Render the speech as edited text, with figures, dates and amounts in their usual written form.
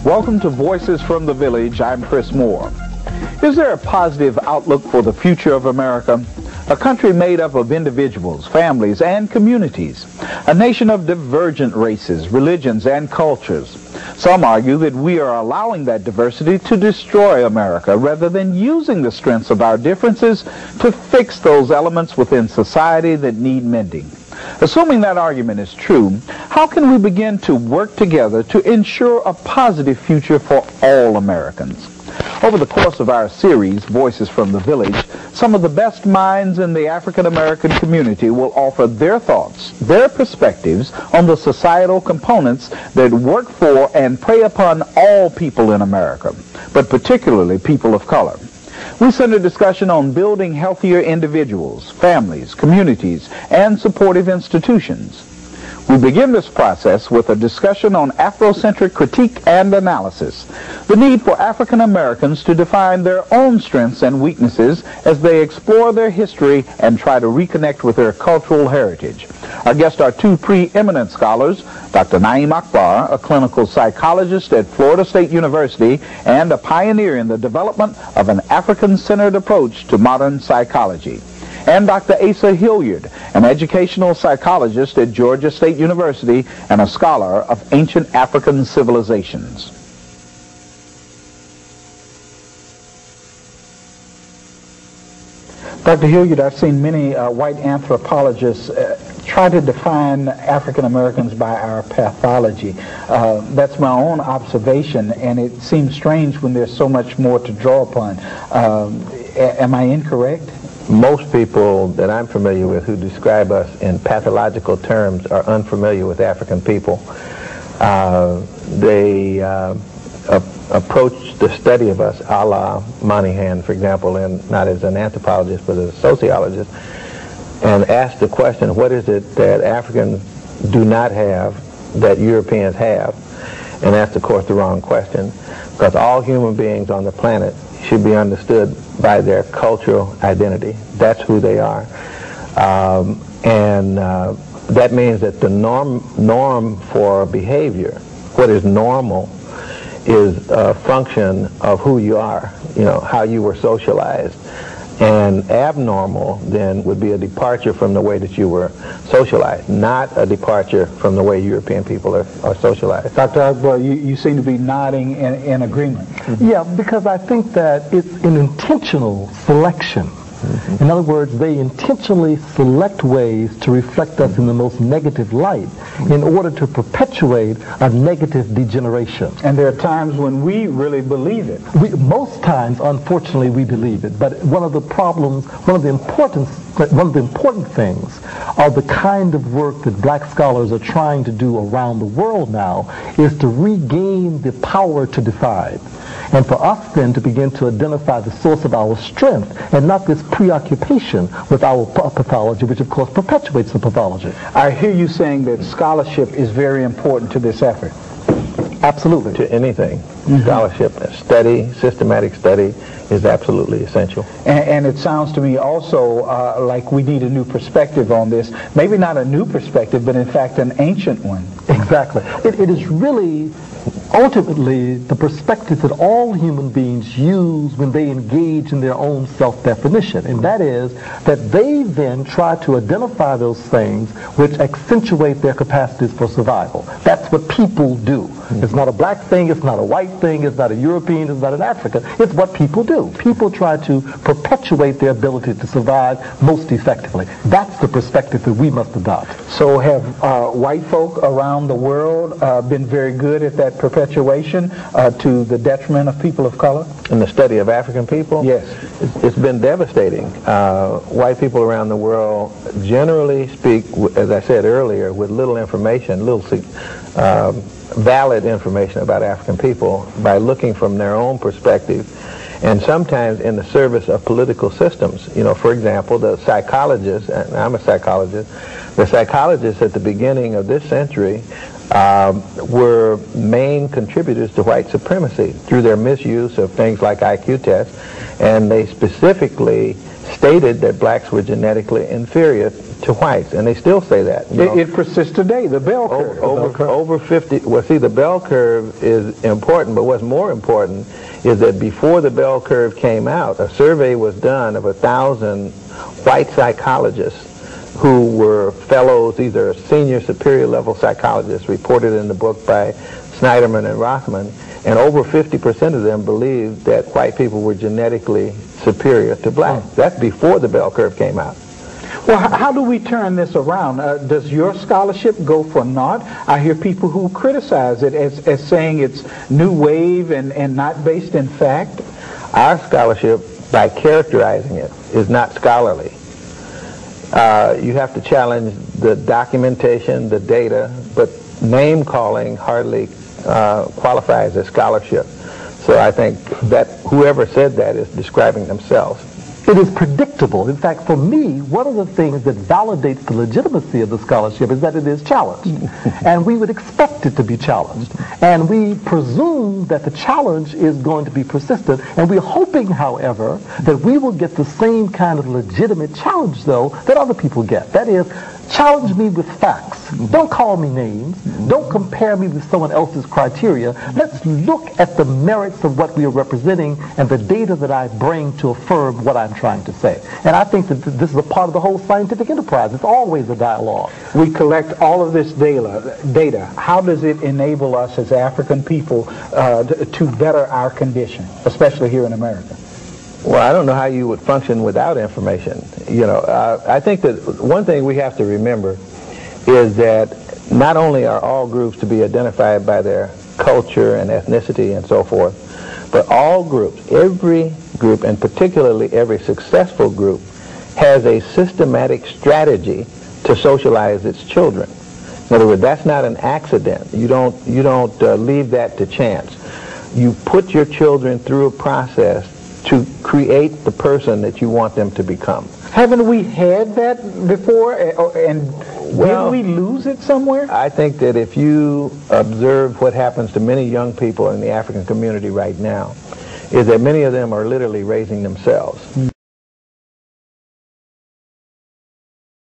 Welcome to Voices from the Village. I'm Chris Moore. Is there a positive outlook for the future of America? A country made up of individuals, families, and communities. A nation of divergent races, religions, and cultures. Some argue that we are allowing that diversity to destroy America rather than using the strengths of our differences to fix those elements within society that need mending. Assuming that argument is true, how can we begin to work together to ensure a positive future for all Americans? Over the course of our series, Voices from the Village, some of the best minds in the African American community will offer their thoughts, their perspectives on the societal components that work for and prey upon all people in America, but particularly people of color. We center discussion on building healthier individuals, families, communities, and supportive institutions. We begin this process with a discussion on Afrocentric critique and analysis, the need for African Americans to define their own strengths and weaknesses as they explore their history and try to reconnect with their cultural heritage. Our guests are two preeminent scholars, Dr. Naim Akbar, a clinical psychologist at Florida State University and a pioneer in the development of an African-centered approach to modern psychology, and Dr. Asa Hilliard, an educational psychologist at Georgia State University and a scholar of ancient African civilizations. Dr. Hilliard, I've seen many white anthropologists try to define African Americans by our pathology. That's my own observation, and it seems strange when there's so much more to draw upon. Am I incorrect? Most people that I'm familiar with who describe us in pathological terms are unfamiliar with African people. They approach the study of us a la Moynihan, for example, and not as an anthropologist but as a sociologist, and ask the question, what is it that Africans do not have that Europeans have? And that's, of course, the wrong question, because all human beings on the planet should be understood by their cultural identity. That's who they are. That means that the norm for behavior, what is normal, is a function of who you are, how you were socialized. And abnormal, then, would be a departure from the way that you were socialized, not a departure from the way European people are socialized. Dr. Akbar, you seem to be nodding in agreement. Mm-hmm. Yeah, because I think that it's an intentional selection. Mm-hmm. In other words, they intentionally select ways to reflect us in the most negative light in order to perpetuate a negative degeneration. And there are times when we really believe it. Most times, unfortunately, we believe it. But one of the problems, one of the important things are the kind of work that black scholars are trying to do around the world now is to regain the power to decide. And for us then to begin to identify the source of our strength and not this preoccupation with our pathology, which of course perpetuates the pathology. I hear you saying that scholarship is very important to this effort. Absolutely. To anything. Mm-hmm. Scholarship, study, systematic study is absolutely essential. And it sounds to me also like we need a new perspective on this. Maybe not a new perspective, but in fact an ancient one. Exactly. It is really ultimately the perspective that all human beings use when they engage in their own self-definition, and that is that they then try to identify those things which accentuate their capacities for survival. That's what people do. Mm-hmm. It's not a black thing, it's not a white thing, it's not a European, it's not an African. It's what people do. People try to perpetuate their ability to survive most effectively. That's the perspective that we must adopt. So have white folk around the world been very good at that perpetuation to the detriment of people of color? In the study of African people? Yes. It's been devastating. White people around the world generally speak, as I said earlier, with little information, valid information about African people by looking from their own perspective, and sometimes in the service of political systems. For example, the psychologists, and I'm a psychologist, the psychologists at the beginning of this century were main contributors to white supremacy through their misuse of things like IQ tests, and they specifically stated that blacks were genetically inferior to whites, and they still say that. It persists today, the bell curve. Over 50, well, see, the bell curve is important, but what's more important is that before the bell curve came out, a survey was done of 1,000 white psychologists who were fellows, either senior superior level psychologists, reported in the book by Snyderman and Rothman, and over 50% of them believed that white people were genetically superior to blacks. That's before the bell curve came out. Well, how do we turn this around? Does your scholarship go for naught? I hear people who criticize it as saying it's new wave and not based in fact. Our scholarship, by characterizing it, is not scholarly. You have to challenge the documentation, the data, but name calling hardly qualifies as scholarship. So I think that whoever said that is describing themselves. It is predictable. In fact, for me, one of the things that validates the legitimacy of the scholarship is that it is challenged. And we would expect it to be challenged. And we presume that the challenge is going to be persistent. And we're hoping, however, that we will get the same kind of legitimate challenge, though, that other people get. That is, challenge me with facts. Don't call me names. Don't compare me with someone else's criteria. Let's look at the merits of what we are representing and the data that I bring to affirm what I'm trying to say. And I think that this is a part of the whole scientific enterprise. It's always a dialogue. We collect all of this data. How does it enable us as African people to better our condition, especially here in America? Well, I don't know how you would function without information. I think that one thing we have to remember is that not only are all groups to be identified by their culture and ethnicity and so forth, but all groups, every group, and particularly every successful group, has a systematic strategy to socialize its children. In other words, that's not an accident. You don't leave that to chance. You put your children through a process to create the person that you want them to become. Haven't we had that before, and did we lose it somewhere? I think that if you observe what happens to many young people in the African community right now, is that many of them are literally raising themselves.